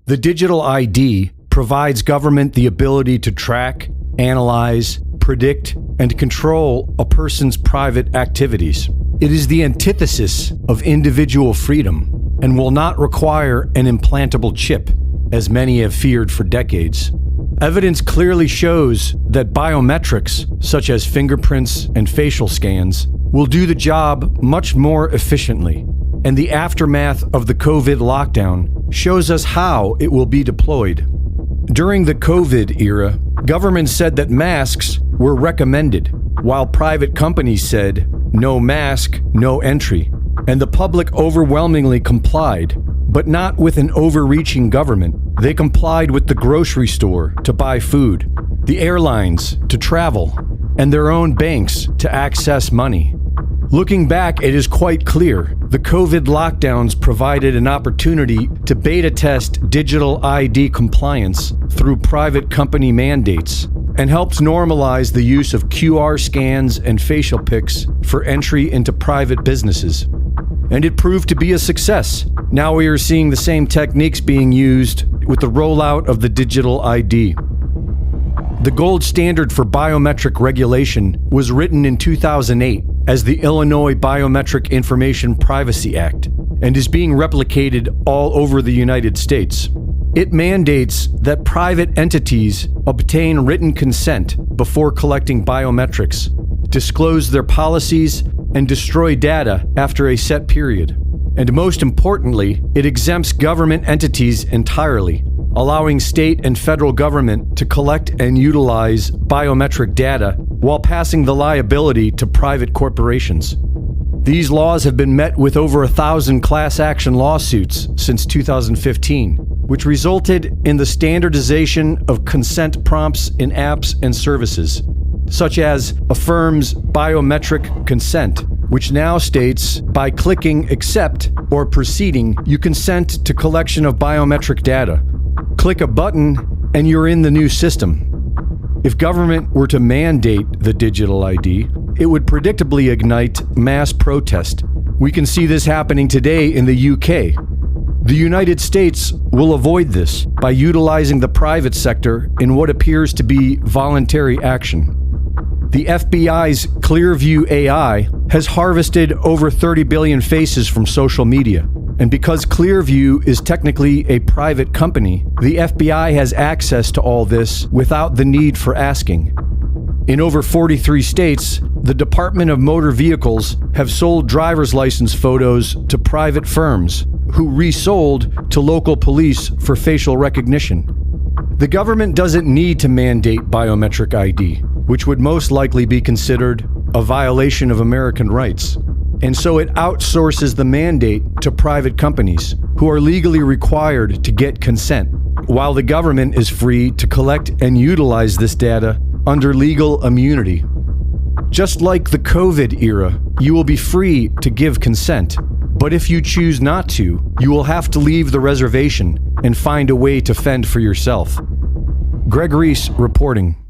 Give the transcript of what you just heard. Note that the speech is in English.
The digital ID provides government the ability to track, analyze, predict, and control a person's private activities. It is the antithesis of individual freedom and will not require an implantable chip, as many have feared for decades. Evidence clearly shows that biometrics, such as fingerprints and facial scans, will do the job much more efficiently, and the aftermath of the COVID lockdown shows us how it will be deployed. During the COVID era, government said that masks were recommended, while private companies said, no mask, no entry, and the public overwhelmingly complied, but not with an overreaching government. They complied with the grocery store to buy food, the airlines to travel, and their own banks to access money. Looking back, it is quite clear the COVID lockdowns provided an opportunity to beta test digital ID compliance through private company mandates and helped normalize the use of QR scans and facial pics for entry into private businesses. And it proved to be a success. Now we are seeing the same techniques being used with the rollout of the digital ID. The gold standard for biometric regulation was written in 2008 as the Illinois Biometric Information Privacy Act and is being replicated all over the United States. It mandates that private entities obtain written consent before collecting biometrics, disclose their policies, and destroy data after a set period. And most importantly, it exempts government entities entirely, allowing state and federal government to collect and utilize biometric data while passing the liability to private corporations. These laws have been met with over 1,000 class action lawsuits since 2015, which resulted in the standardization of consent prompts in apps and services, such as Affirm's biometric consent, which now states, by clicking accept or proceeding, you consent to collection of biometric data. Click a button and you're in the new system. If government were to mandate the digital ID, it would predictably ignite mass protest. We can see this happening today in the UK. The United States will avoid this by utilizing the private sector in what appears to be voluntary action. The FBI's Clearview AI has harvested over 30 billion faces from social media. And because Clearview is technically a private company, the FBI has access to all this without the need for asking. In over 43 states, the Department of Motor Vehicles have sold driver's license photos to private firms who resold to local police for facial recognition. The government doesn't need to mandate biometric ID, which would most likely be considered a violation of American rights. And so it outsources the mandate to private companies who are legally required to get consent, while the government is free to collect and utilize this data under legal immunity. Just like the COVID era, you will be free to give consent, but if you choose not to, you will have to leave the reservation and find a way to fend for yourself. Greg Reese reporting.